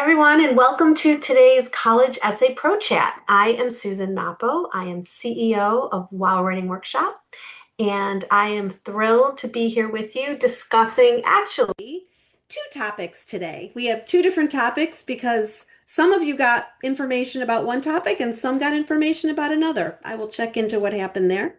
everyone, and welcome to today's College Essay Pro Chat. I am Susan Napo. I am CEO of Wow Writing Workshop, and I am thrilled to be here with you discussing actually two topics today. We have two different topics because some of you got information about one topic and some got information about another. I will check into what happened there.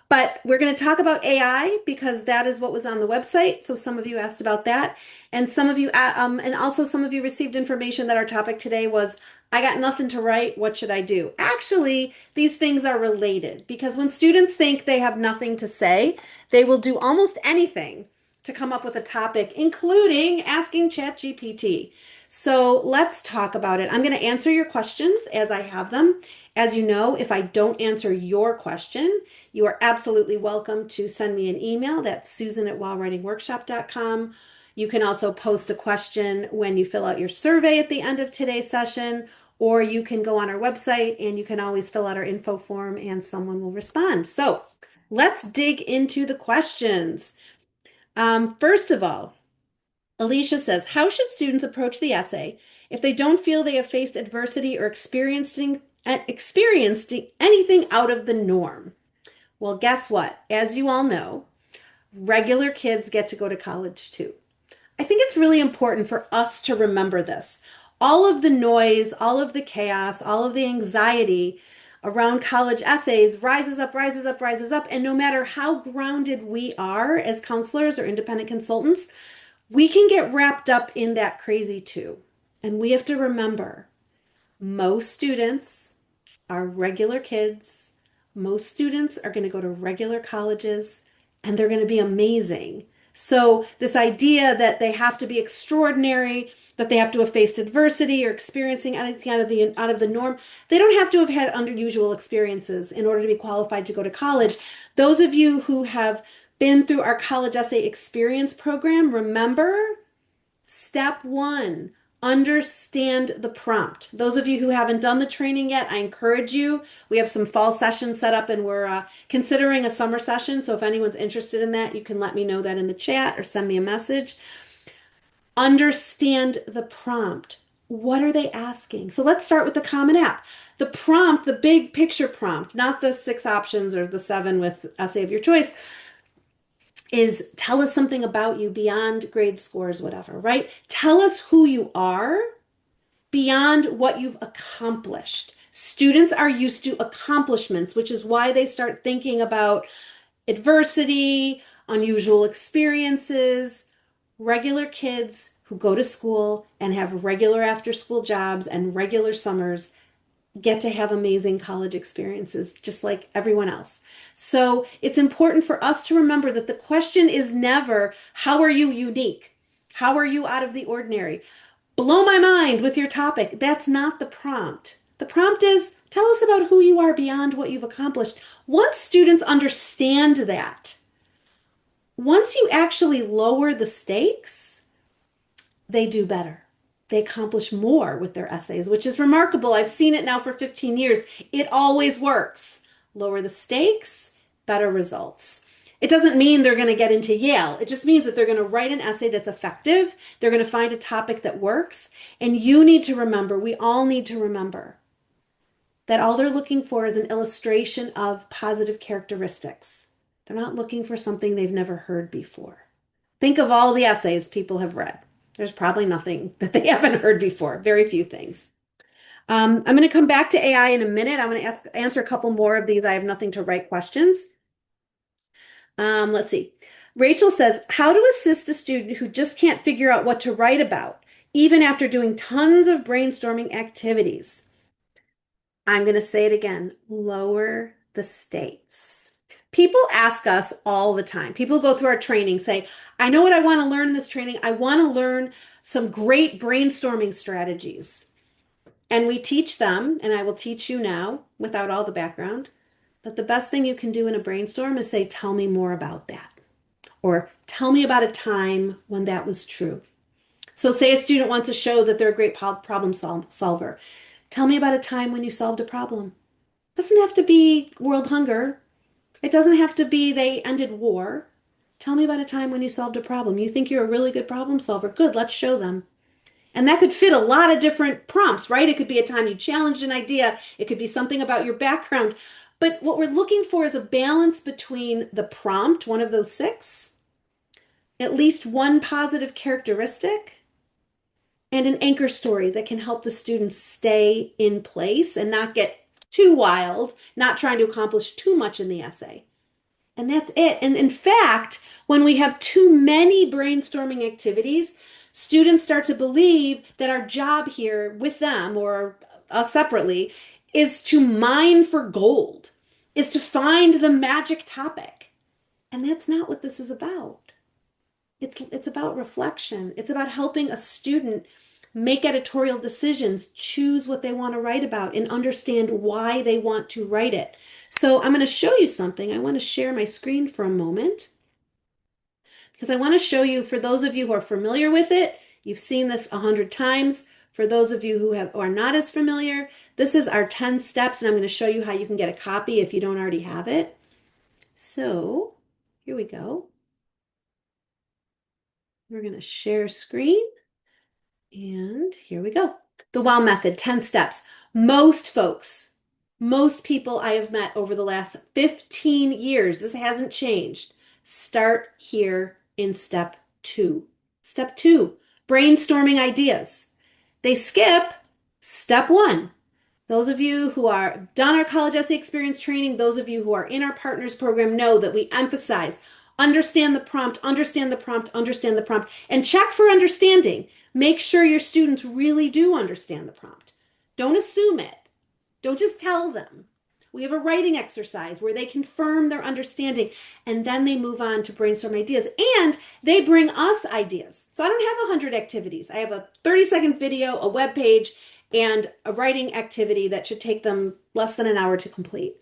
But we're going to talk about AI because that is what was on the website. So some of you asked about that, and some of you, and also some of you received information that our topic today was, I got nothing to write. What should I do? Actually, these things are related because when students think they have nothing to say, they will do almost anything to come up with a topic, including asking ChatGPT. So let's talk about it. I'm going to answer your questions as I have them. As you know, if I don't answer your question, you are absolutely welcome to send me an email. That's susan@wowwritingworkshop.com. You can also post a question when you fill out your survey at the end of today's session, or you can go on our website and you can always fill out our info form and someone will respond. So let's dig into the questions. First of all, Alicia says, how should students approach the essay if they don't feel they have faced adversity or experienced anything out of the norm? Well, guess what? As you all know, regular kids get to go to college too. I think it's really important for us to remember this. All of the noise, all of the chaos, all of the anxiety around college essays rises up, rises up, rises up. And no matter how grounded we are as counselors or independent consultants, we can get wrapped up in that crazy too. And we have to remember most students are regular kids. Most students are going to go to regular colleges and they're going to be amazing. So, this idea that they have to be extraordinary, that they have to have faced adversity or experiencing anything out of the norm, they don't have to have had unusual experiences in order to be qualified to go to college. Those of you who have been through our college essay experience program, remember step one, understand the prompt. Those of you who haven't done the training yet, I encourage you. We have some fall sessions set up and we're considering a summer session. So if anyone's interested in that, you can let me know that in the chat or send me a message. Understand the prompt. What are they asking? So let's start with the Common App. The prompt, the big picture prompt, not the 6 options or the 7 with essay of your choice, is tell us something about you beyond grade scores, whatever, right? Tell us who you are beyond what you've accomplished. Students are used to accomplishments, which is why they start thinking about adversity, unusual experiences. Regular kids who go to school and have regular after school jobs and regular summers get to have amazing college experiences just like everyone else. So it's important for us to remember that the question is never, how are you unique? How are you out of the ordinary? Blow my mind with your topic. That's not the prompt. The prompt is, tell us about who you are beyond what you've accomplished. Once students understand that, once you actually lower the stakes, they do better. They accomplish more with their essays, which is remarkable. I've seen it now for 15 years. It always works. Lower the stakes, better results. It doesn't mean they're going to get into Yale. It just means that they're going to write an essay that's effective. They're going to find a topic that works. And you need to remember, we all need to remember, that all they're looking for is an illustration of positive characteristics. They're not looking for something they've never heard before. Think of all the essays people have read. There's probably nothing that they haven't heard before, very few things. I'm going to come back to AI in a minute. I'm going to answer a couple more of these I have nothing to write questions. Let's see. Rachel says, how to assist a student who just can't figure out what to write about, even after doing tons of brainstorming activities. I'm going to say it again, lower the stakes. People ask us all the time. People go through our training, say, I know what I want to learn in this training. I want to learn some great brainstorming strategies. And we teach them, and I will teach you now without all the background, that the best thing you can do in a brainstorm is say, tell me more about that. Or tell me about a time when that was true. So say a student wants to show that they're a great problem solver. Tell me about a time when you solved a problem. It doesn't have to be world hunger. It doesn't have to be they ended war. Tell me about a time when you solved a problem. You think you're a really good problem solver. Good, let's show them. And that could fit a lot of different prompts, right? It could be a time you challenged an idea. It could be something about your background. But what we're looking for is a balance between the prompt, one of those six, at least one positive characteristic, and an anchor story that can help the students stay in place and not get too wild, not trying to accomplish too much in the essay. And that's it. And in fact, when we have too many brainstorming activities, students start to believe that our job here with them or us separately is to mine for gold, is to find the magic topic. And that's not what this is about. It's about reflection. It's about helping a student make editorial decisions, choose what they want to write about, and understand why they want to write it. So I'm going to show you something. I want to share my screen for a moment because I want to show you, for those of you who are familiar with it, you've seen this 100 times. For those of you who are not as familiar, this is our 10 steps, and I'm going to show you how you can get a copy if you don't already have it. So here we go. We're going to share screen. And here we go. The WOW method, 10 steps. Most folks, most people I have met over the last 15 years, this hasn't changed, start here in step two. Step two, brainstorming ideas. They skip step one. Those of you who are done our college essay experience training, those of you who are in our partners program know that we emphasize understand the prompt, understand the prompt, understand the prompt, and check for understanding. Make sure your students really do understand the prompt. Don't assume it. Don't just tell them. We have a writing exercise where they confirm their understanding and then they move on to brainstorm ideas and they bring us ideas. So I don't have 100 activities. I have a 30-second video, a web page, and a writing activity that should take them less than an hour to complete.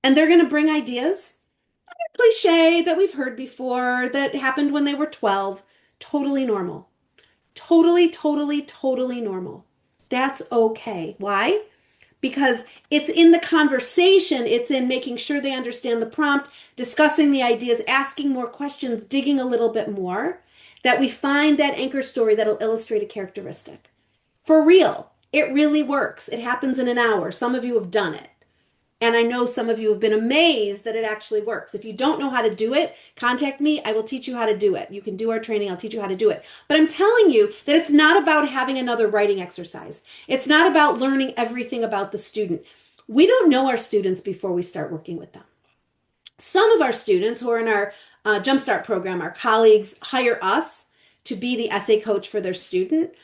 And they're going to bring ideas, cliche that we've heard before, that happened when they were 12. Totally normal. Totally, totally, totally normal. That's okay. Why? Because it's in the conversation, it's in making sure they understand the prompt, discussing the ideas, asking more questions, digging a little bit more, that we find that anchor story that'll illustrate a characteristic. For real, it really works. It happens in an hour. Some of you have done it. And I know some of you have been amazed that it actually works. If you don't know how to do it, contact me. I will teach you how to do it. You can do our training. I'll teach you how to do it. But I'm telling you that it's not about having another writing exercise. It's not about learning everything about the student. We don't know our students before we start working with them. Some of our students who are in our Jumpstart program, our colleagues, hire us to be the essay coach for their student.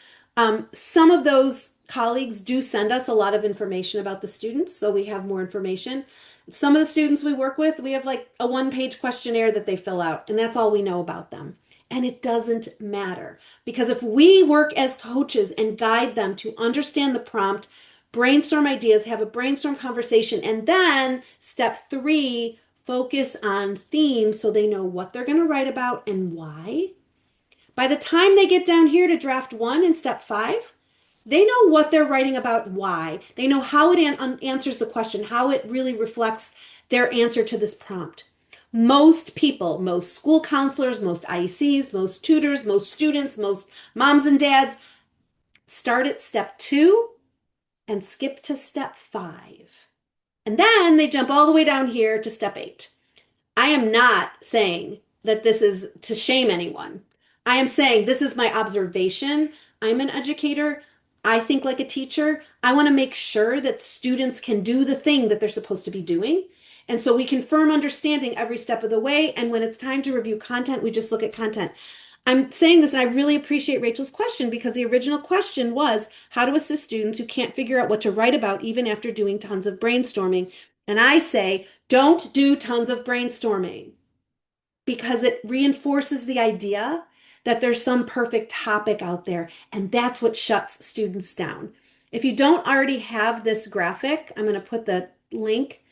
Some of those colleagues do send us a lot of information about the students, so we have more information. Some of the students we work with, we have like a one-page questionnaire that they fill out, and that's all we know about them. And it doesn't matter, because if we work as coaches and guide them to understand the prompt, brainstorm ideas, have a brainstorm conversation, and then step three, focus on themes so they know what they're going to write about and why. By the time they get down here to draft one in step five, they know what they're writing about, why. They know how it answers the question, how it really reflects their answer to this prompt. Most people, most school counselors, most IECs, most tutors, most students, most moms and dads start at step two and skip to step five. And then they jump all the way down here to step eight. I am not saying that this is to shame anyone. I am saying this is my observation. I'm an educator. I think like a teacher. I want to make sure that students can do the thing that they're supposed to be doing. And so we confirm understanding every step of the way. And when it's time to review content, we just look at content. I'm saying this, and I really appreciate Rachel's question, because the original question was how to assist students who can't figure out what to write about even after doing tons of brainstorming. And I say, don't do tons of brainstorming, because it reinforces the idea that there's some perfect topic out there, and that's what shuts students down. If you don't already have this graphic, I'm going to put the link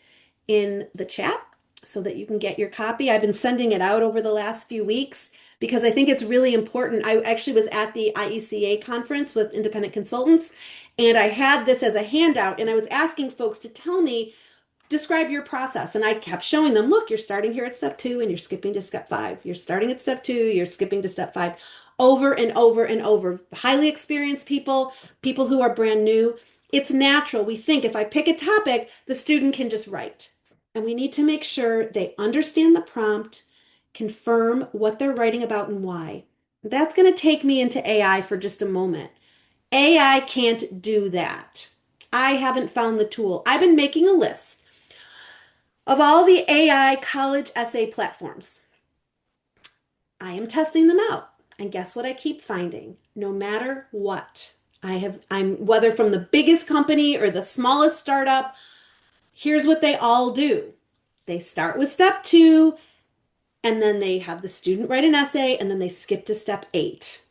in the chat so that you can get your copy. I've been sending it out over the last few weeks because I think it's really important. I actually was at the IECA conference with independent consultants, and I had this as a handout, and I was asking folks to tell me, describe your process. And I kept showing them, look, you're starting here at step two and you're skipping to step five. You're starting at step two, you're skipping to step five. over and over and over. Highly experienced people, people who are brand new. It's natural. We think if I pick a topic, the student can just write. And we need to make sure they understand the prompt, confirm what they're writing about and why. That's going to take me into AI for just a moment. AI can't do that. I haven't found the tool. I've been making a list of all the AI college essay platforms. I am testing them out. And guess what I keep finding? No matter what, I'm whether from the biggest company or the smallest startup, here's what they all do. They start with step 2, and then they have the student write an essay, and then they skip to step 8.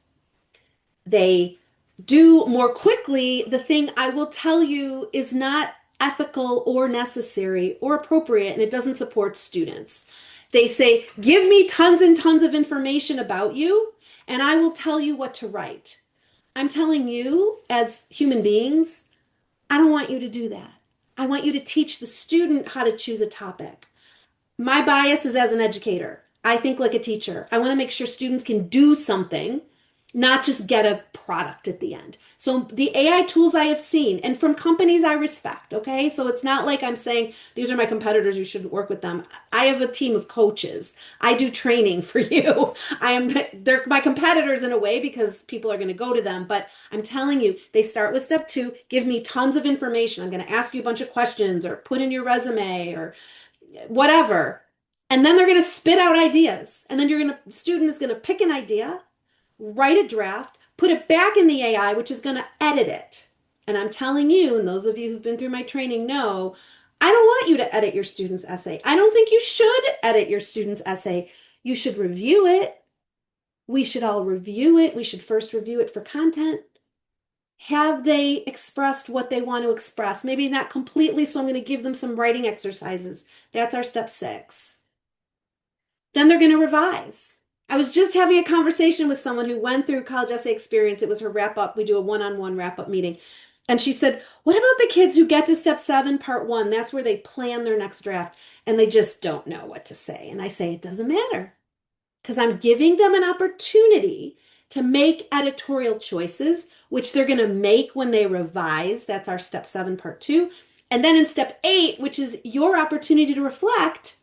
They do more quickly the thing I will tell you is not ethical or necessary or appropriate, and it doesn't support students. They say, give me tons and tons of information about you, and I will tell you what to write. I'm telling you, as human beings, I don't want you to do that. I want you to teach the student how to choose a topic. My bias is as an educator. I think like a teacher. I want to make sure students can do something, not just get a product at the end. So the AI tools I have seen and from companies I respect, okay? So it's not like I'm saying these are my competitors, you shouldn't work with them. I have a team of coaches. I do training for you. They're my competitors in a way because people are going to go to them, but I'm telling you, they start with step 2, give me tons of information. I'm going to ask you a bunch of questions or put in your resume or whatever. And then they're going to spit out ideas. And then the student is going to pick an idea, write a draft, put it back in the AI, which is going to edit it. And I'm telling you, and those of you who've been through my training know, I don't want you to edit your student's essay. I don't think you should edit your student's essay. You should review it. We should all review it. We should first review it for content. Have they expressed what they want to express? Maybe not completely, so I'm going to give them some writing exercises. That's our step 6. Then they're going to revise. I was just having a conversation with someone who went through college essay experience. It was her wrap up. We do a one-on-one wrap up meeting. And she said, what about the kids who get to step 7, part 1? That's where they plan their next draft and they just don't know what to say. And I say, it doesn't matter because I'm giving them an opportunity to make editorial choices, which they're going to make when they revise. That's our step 7, part 2. And then in step 8, which is your opportunity to reflect,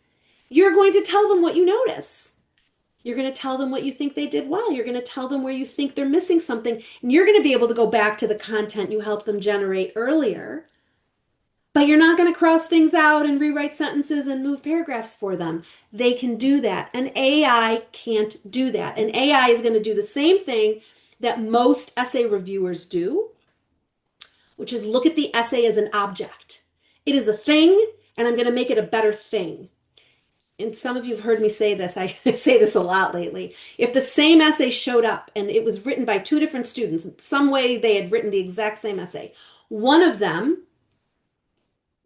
you're going to tell them what you notice. You're going to tell them what you think they did well. You're going to tell them where you think they're missing something. And you're going to be able to go back to the content you helped them generate earlier. But you're not going to cross things out and rewrite sentences and move paragraphs for them. They can do that. And AI can't do that. And AI is going to do the same thing that most essay reviewers do, which is look at the essay as an object. It is a thing, and I'm going to make it a better thing. And some of you have heard me say this. I say this a lot lately. If the same essay showed up and it was written by 2 different students, some way they had written the exact same essay, one of them,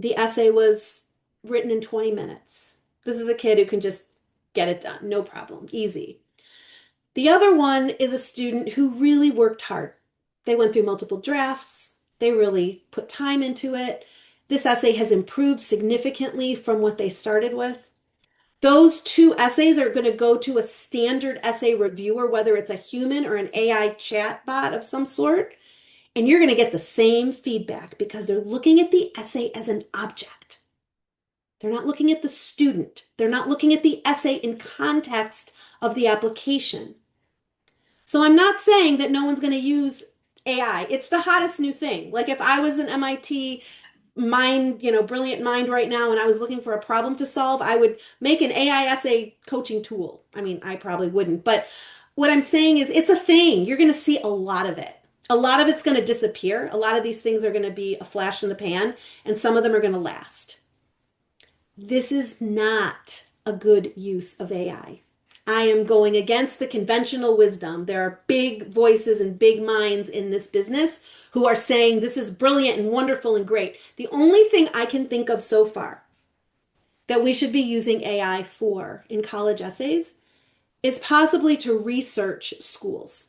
the essay was written in 20 minutes. This is a kid who can just get it done, no problem, easy. The other one is a student who really worked hard. They went through multiple drafts. They really put time into it. This essay has improved significantly from what they started with. Those 2 essays are going to go to a standard essay reviewer, whether it's a human or an AI chat bot of some sort, and you're going to get the same feedback because they're looking at the essay as an object. They're not looking at the student. They're not looking at the essay in context of the application. So I'm not saying that no one's going to use AI. It's the hottest new thing. Like if I was an MIT brilliant mind right now, and I was looking for a problem to solve, I would make an AI essay coaching tool. I mean, I probably wouldn't, but what I'm saying is it's a thing. You're going to see a lot of it. A lot of it's going to disappear. A lot of these things are going to be a flash in the pan, and some of them are going to last. This is not a good use of AI. I am going against the conventional wisdom. There are big voices and big minds in this business who are saying this is brilliant and wonderful and great. The only thing I can think of so far that we should be using AI for in college essays is possibly to research schools.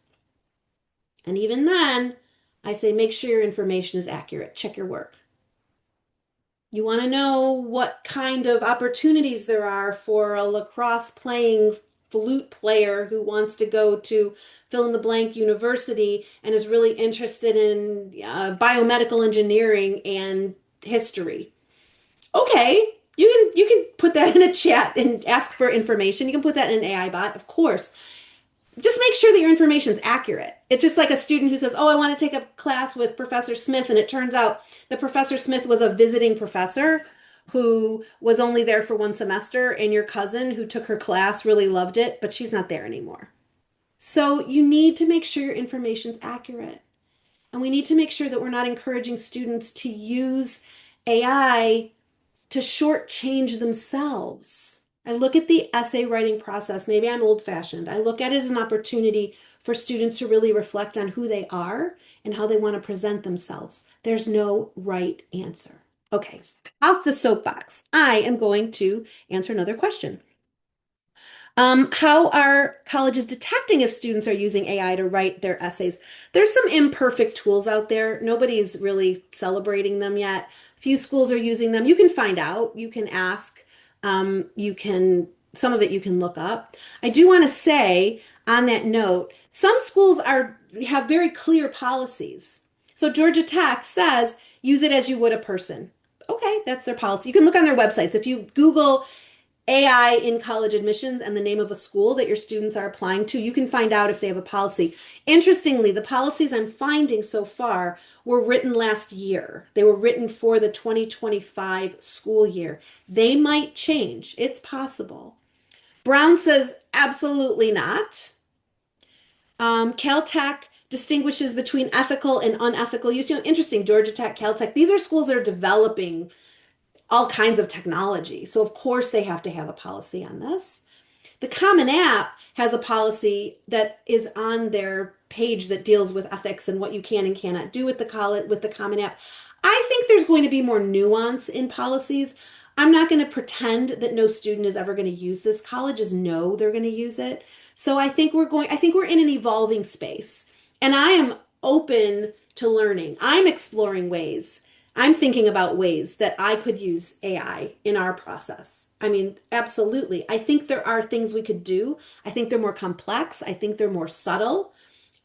And even then, I say make sure your information is accurate. Check your work. You want to know what kind of opportunities there are for a lacrosse playing flute player who wants to go to fill in the blank university and is really interested in biomedical engineering and history. Okay, you can put that in a chat and ask for information. You can put that in an AI bot, of course. Just make sure that your information is accurate. It's just like a student who says, "Oh, I want to take a class with Professor Smith," and it turns out that Professor Smith was a visiting professor who was only there for one semester, and your cousin who took her class really loved it, but she's not there anymore. So you need to make sure your information's accurate. And we need to make sure that we're not encouraging students to use AI to shortchange themselves. I look at the essay writing process. Maybe I'm old fashioned. I look at it as an opportunity for students to really reflect on who they are and how they want to present themselves. There's no right answer. Okay, off the soapbox. I am going to answer another question. How are colleges detecting if students are using AI to write their essays? There's some imperfect tools out there. Nobody's really celebrating them yet. Few schools are using them. You can find out. You can ask. Some of it you can look up. I do want to say on that note, some schools have very clear policies. So Georgia Tech says use it as you would a person. Okay, that's their policy. You can look on their websites. If you Google AI in college admissions and the name of a school that your students are applying to, you can find out if they have a policy. Interestingly, the policies I'm finding so far were written last year. They were written for the 2025 school year. They might change. It's possible. Brown says absolutely not. Caltech distinguishes between ethical and unethical use. Interesting, Georgia Tech, Caltech, these are schools that are developing all kinds of technology. So of course they have to have a policy on this. The Common App has a policy that is on their page that deals with ethics and what you can and cannot do with the Common App. I think there's going to be more nuance in policies. I'm not going to pretend that no student is ever going to use this. Colleges know they're going to use it. So I think we're in an evolving space. And I am open to learning. I'm exploring ways. I'm thinking about ways that I could use AI in our process. I mean, absolutely. I think there are things we could do. I think they're more complex. I think they're more subtle.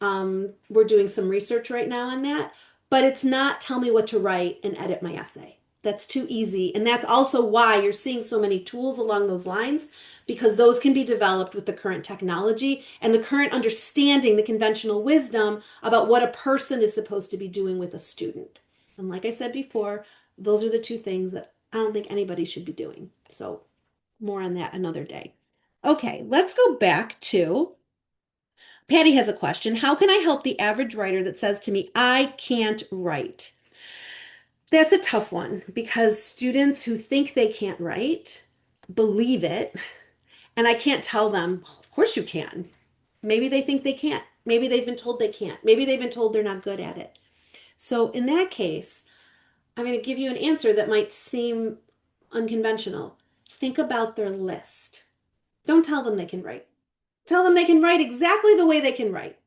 We're doing some research right now on that, but it's not tell me what to write and edit my essay. That's too easy. And that's also why you're seeing so many tools along those lines, because those can be developed with the current technology and the current understanding, the conventional wisdom about what a person is supposed to be doing with a student. And like I said before, those are the two things that I don't think anybody should be doing. So more on that another day. Okay, let's go back to Patty has a question. How can I help the average writer that says to me, I can't write? That's a tough one because students who think they can't write believe it, and I can't tell them, well, of course you can. Maybe they think they can't. Maybe they've been told they can't. Maybe they've been told they're not good at it. So in that case, I'm going to give you an answer that might seem unconventional. Think about their list. Don't tell them they can write. Tell them they can write exactly the way they can write.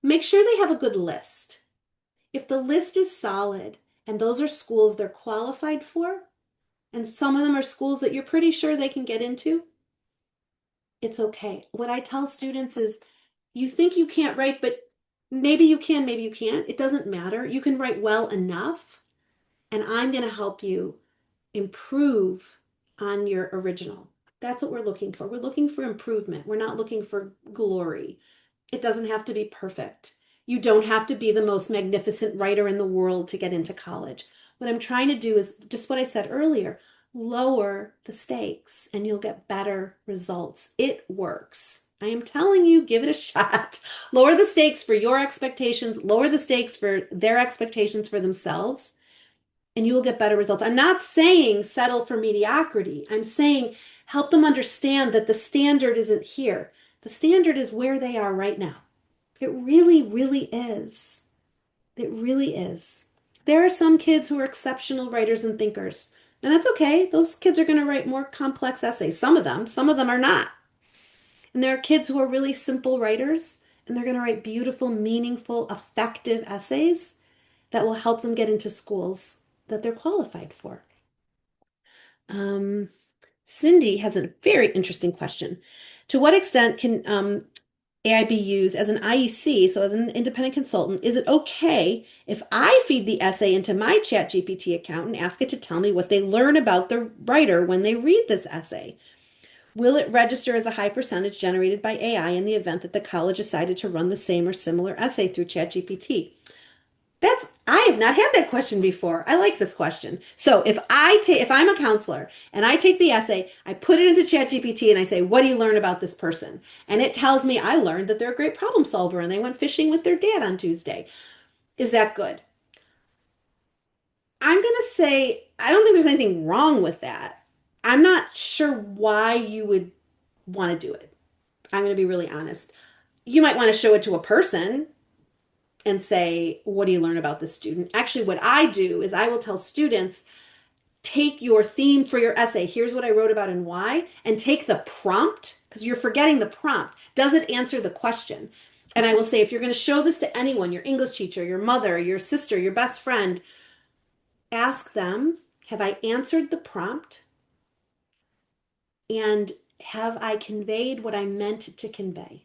Make sure they have a good list. If the list is solid and those are schools they're qualified for, and some of them are schools that you're pretty sure they can get into, it's okay. What I tell students is you think you can't write, but maybe you can, maybe you can't. It doesn't matter. You can write well enough, and I'm going to help you improve on your original. That's what we're looking for. We're looking for improvement. We're not looking for glory. It doesn't have to be perfect. You don't have to be the most magnificent writer in the world to get into college. What I'm trying to do is just what I said earlier, lower the stakes and you'll get better results. It works. I am telling you, give it a shot. Lower the stakes for your expectations, lower the stakes for their expectations for themselves, and you will get better results. I'm not saying settle for mediocrity. I'm saying help them understand that the standard isn't here. The standard is where they are right now. It really, really is. It really is. There are some kids who are exceptional writers and thinkers, and that's okay. Those kids are going to write more complex essays. Some of them are not. And there are kids who are really simple writers, and they're going to write beautiful, meaningful, effective essays that will help them get into schools that they're qualified for. Um, Cindy has a very interesting question. To what extent can AI be used as an IEC, so as an independent consultant? Is it okay if I feed the essay into my ChatGPT account and ask it to tell me what they learn about the writer when they read this essay? Will it register as a high percentage generated by AI in the event that the college decided to run the same or similar essay through ChatGPT? I have not had that question before. I like this question. So if I'm a counselor and I take the essay, I put it into ChatGPT and I say, "What do you learn about this person?" And it tells me I learned that they're a great problem solver and they went fishing with their dad on Tuesday. Is that good? I'm gonna say I don't think there's anything wrong with that. I'm not sure why you would want to do it. I'm gonna be really honest. You might want to show it to a person and say, "What do you learn about this student?" Actually, what I do is I will tell students, take your theme for your essay. Here's what I wrote about and why, and take the prompt, because you're forgetting the prompt. Does it answer the question? And I will say, if you're going to show this to anyone, your English teacher, your mother, your sister, your best friend, ask them, have I answered the prompt? And have I conveyed what I meant to convey?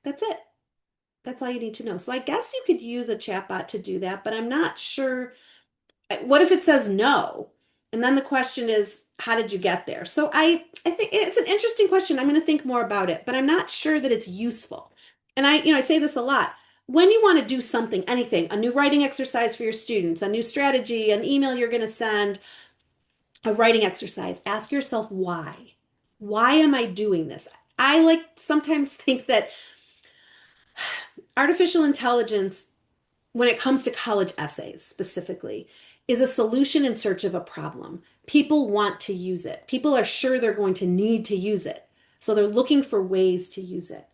That's it. That's all you need to know. So I guess you could use a chatbot to do that, but I'm not sure. What if it says no? And then the question is, how did you get there? So I think it's an interesting question. I'm going to think more about it, but I'm not sure that it's useful. And I say this a lot. When you want to do something, anything, a new writing exercise for your students, a new strategy, an email you're going to send, a writing exercise, ask yourself why. Why am I doing this? I like sometimes think that artificial intelligence, when it comes to college essays specifically, is a solution in search of a problem. People want to use it. People are sure they're going to need to use it. So they're looking for ways to use it.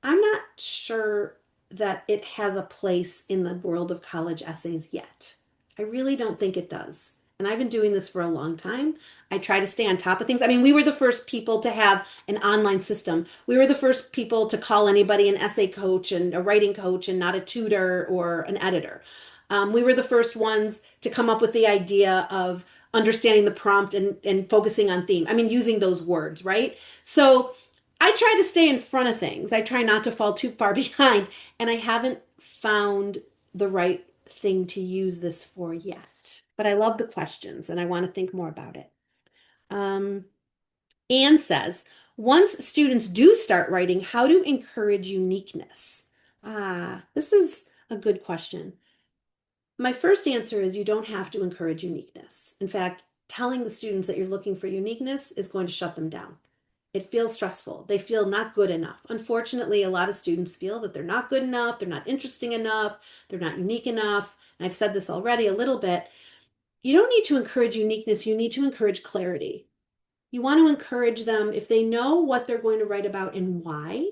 I'm not sure that it has a place in the world of college essays yet. I really don't think it does. And I've been doing this for a long time. I try to stay on top of things. I mean, we were the first people to have an online system. We were the first people to call anybody an essay coach and a writing coach and not a tutor or an editor. We were the first ones to come up with the idea of understanding the prompt and focusing on theme. I mean, using those words, right? So I try to stay in front of things. I try not to fall too far behind, and I haven't found the right thing to use this for yet. But I love the questions and I want to think more about it. Um, Anne says, once students do start writing, how to encourage uniqueness? This is a good question. My first answer is you don't have to encourage uniqueness. In fact, telling the students that you're looking for uniqueness is going to shut them down. It feels stressful. They feel not good enough. Unfortunately, a lot of students feel that they're not good enough, they're not interesting enough, they're not unique enough. And I've said this already a little bit. You don't need to encourage uniqueness, you need to encourage clarity. You want to encourage them if they know what they're going to write about and why.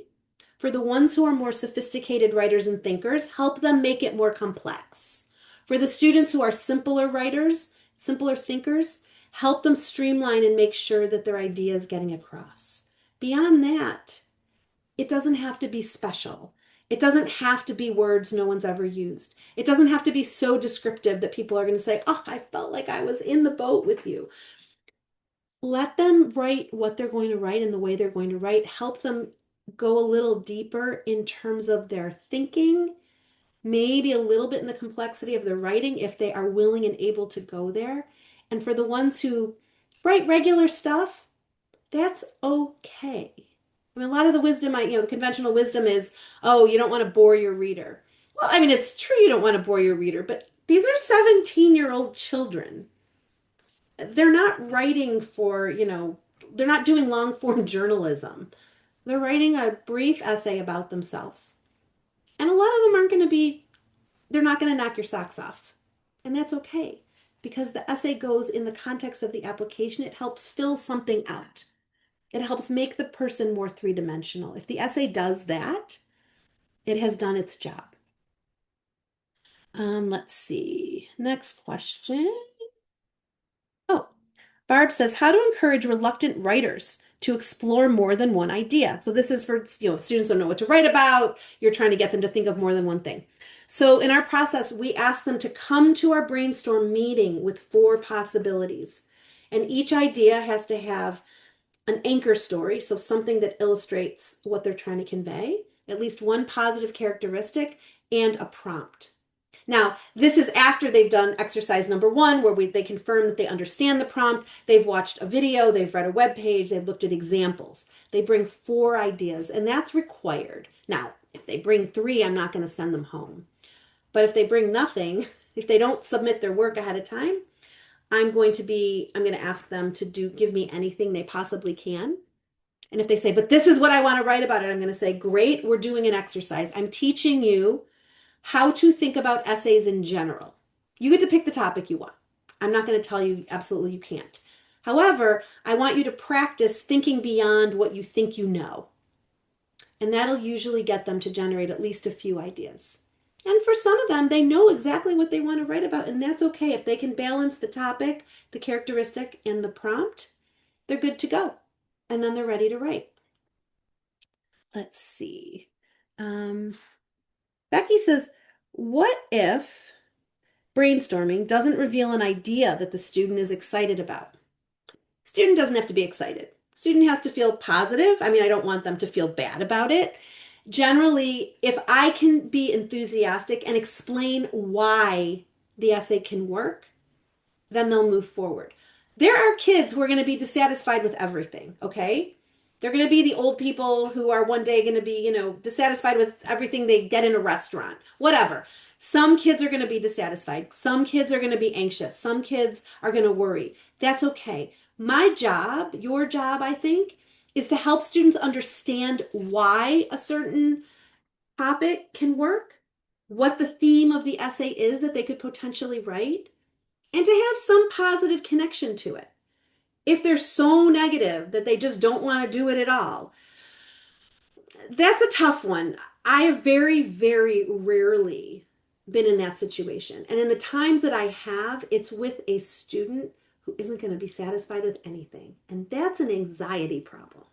For the ones who are more sophisticated writers and thinkers, help them make it more complex. For the students who are simpler writers, simpler thinkers, help them streamline and make sure that their idea is getting across. Beyond that, it doesn't have to be special. It doesn't have to be words no one's ever used. It doesn't have to be so descriptive that people are going to say, "Oh, I felt like I was in the boat with you." Let them write what they're going to write and the way they're going to write. Help them go a little deeper in terms of their thinking, maybe a little bit in the complexity of their writing if they are willing and able to go there. And for the ones who write regular stuff, that's okay. I mean, a lot of the wisdom, the conventional wisdom is, oh, you don't want to bore your reader. Well, I mean, it's true you don't want to bore your reader, but these are 17-year-old children. They're not writing for, they're not doing long form journalism. They're writing a brief essay about themselves. And a lot of them aren't going to be, they're not going to knock your socks off. And that's okay because the essay goes in the context of the application. It helps fill something out. It helps make the person more three-dimensional. If the essay does that, it has done its job. Let's see. Next question. Oh, Barb says, how to encourage reluctant writers to explore more than one idea. So this is for, students don't know what to write about. You're trying to get them to think of more than one thing. So in our process, we ask them to come to our brainstorm meeting with 4 possibilities. And each idea has to have an anchor story, so something that illustrates what they're trying to convey, at least one positive characteristic, and a prompt. Now, this is after they've done exercise number one, where they confirm that they understand the prompt, they've watched a video, they've read a web page, they've looked at examples. They bring 4 ideas, and that's required. Now, if they bring 3, I'm not going to send them home. But if they bring nothing, if they don't submit their work ahead of time, I'm going to ask them to give me anything they possibly can. And if they say, but this is what I want to write about it, I'm going to say, great, we're doing an exercise. I'm teaching you how to think about essays in general. You get to pick the topic you want. I'm not going to tell you absolutely you can't. However, I want you to practice thinking beyond what you think you know. And that'll usually get them to generate at least a few ideas. And for some of them, they know exactly what they want to write about, and that's okay. If they can balance the topic, the characteristic, and the prompt, they're good to go. And then they're ready to write. Let's see. Um, Becky says, what if brainstorming doesn't reveal an idea that the student is excited about? Student doesn't have to be excited. Student has to feel positive. I mean, I don't want them to feel bad about it. Generally, if I can be enthusiastic and explain why the essay can work, then they'll move forward. There are kids who are going to be dissatisfied with everything, okay? They're going to be the old people who are one day going to be, dissatisfied with everything they get in a restaurant, whatever. Some kids are going to be dissatisfied. Some kids are going to be anxious. Some kids are going to worry. That's okay. My job, your job, I think, is to help students understand why a certain topic can work, what the theme of the essay is that they could potentially write, and to have some positive connection to it. If they're so negative that they just don't want to do it at all, that's a tough one. I have very, very rarely been in that situation. And in the times that I have, it's with a student who isn't going to be satisfied with anything. And that's an anxiety problem.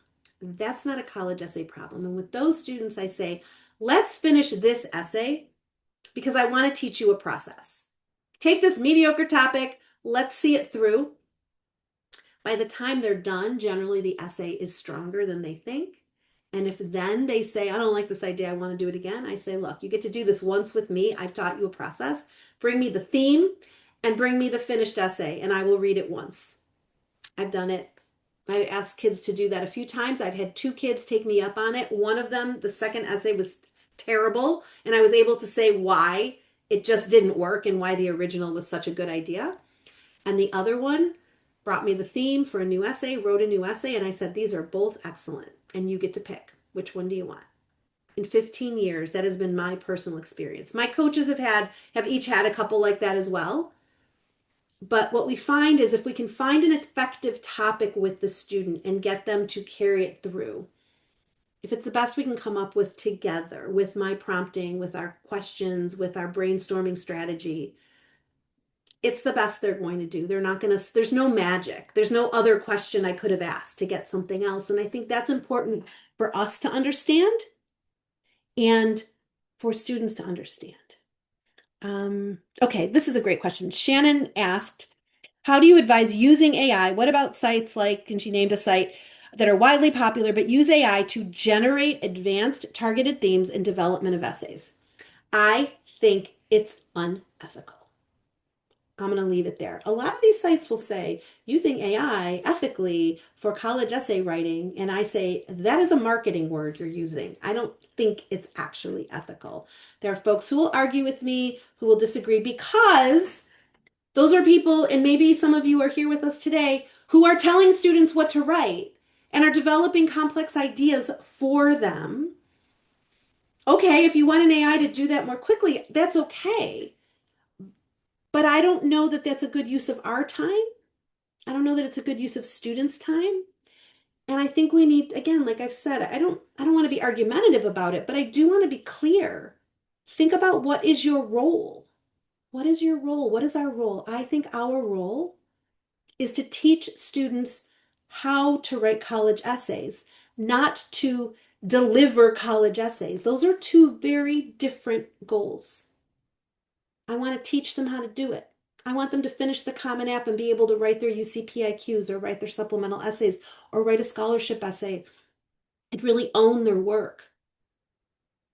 That's not a college essay problem. And with those students, I say, let's finish this essay because I want to teach you a process. Take this mediocre topic, let's see it through. By the time they're done, generally the essay is stronger than they think. And if then they say, I don't like this idea, I want to do it again, I say, look, you get to do this once with me. I've taught you a process. Bring me the theme and bring me the finished essay, and I will read it once. I've done it. I asked kids to do that a few times. I've had 2 kids take me up on it. One of them, the second essay was terrible, and I was able to say why it just didn't work and why the original was such a good idea. And the other one brought me the theme for a new essay, wrote a new essay, and I said, these are both excellent, and you get to pick. Which one do you want? In 15 years, that has been my personal experience. My coaches have each had a couple like that as well. But what we find is if we can find an effective topic with the student and get them to carry it through, if it's the best we can come up with together, with my prompting, with our questions, with our brainstorming strategy, it's the best they're going to do. There's no magic. There's no other question I could have asked to get something else. And I think that's important for us to understand and for students to understand. Okay, this is a great question. Shannon asked, how do you advise using AI? What about sites like, and she named a site, that are widely popular, but use AI to generate advanced targeted themes in development of essays? I think it's unethical. I'm going to leave it there. A lot of these sites will say using AI ethically for college essay writing, and I say that is a marketing word you're using. I don't think it's actually ethical. There are folks who will argue with me, who will disagree, because those are people, and maybe some of you are here with us today, who are telling students what to write and are developing complex ideas for them. Okay, if you want an AI to do that more quickly, that's okay. But I don't know that that's a good use of our time. I don't know that it's a good use of students' time. And I think we need, again, like I've said, I don't want to be argumentative about it, but I do want to be clear. Think about, what is your role? What is your role? What is our role? I think our role is to teach students how to write college essays, not to deliver college essays. Those are 2 very different goals. I want to teach them how to do it. I want them to finish the Common App and be able to write their UCPIQs or write their supplemental essays or write a scholarship essay and really own their work.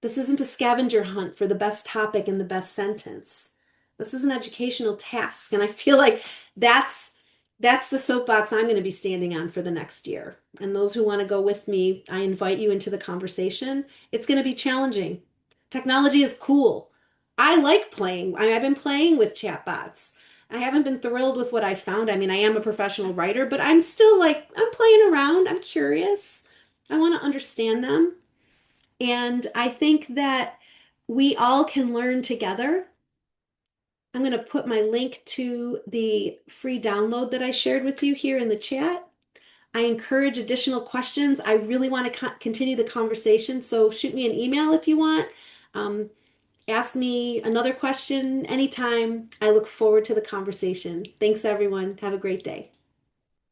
This isn't a scavenger hunt for the best topic and the best sentence. This is an educational task. And I feel like that's that's the soapbox I'm going to be standing on for the next year. And those who want to go with me, I invite you into the conversation. It's going to be challenging. Technology is cool. I like playing. I've been playing with chatbots. I haven't been thrilled with what I found. I mean, I am a professional writer, but I'm still like, I'm playing around. I'm curious. I want to understand them. And I think that we all can learn together. I'm going to put my link to the free download that I shared with you here in the chat. I encourage additional questions. I really want to continue the conversation, so shoot me an email if you want. Um, Ask me another question anytime. I look forward to the conversation. Thanks, everyone. Have a great day.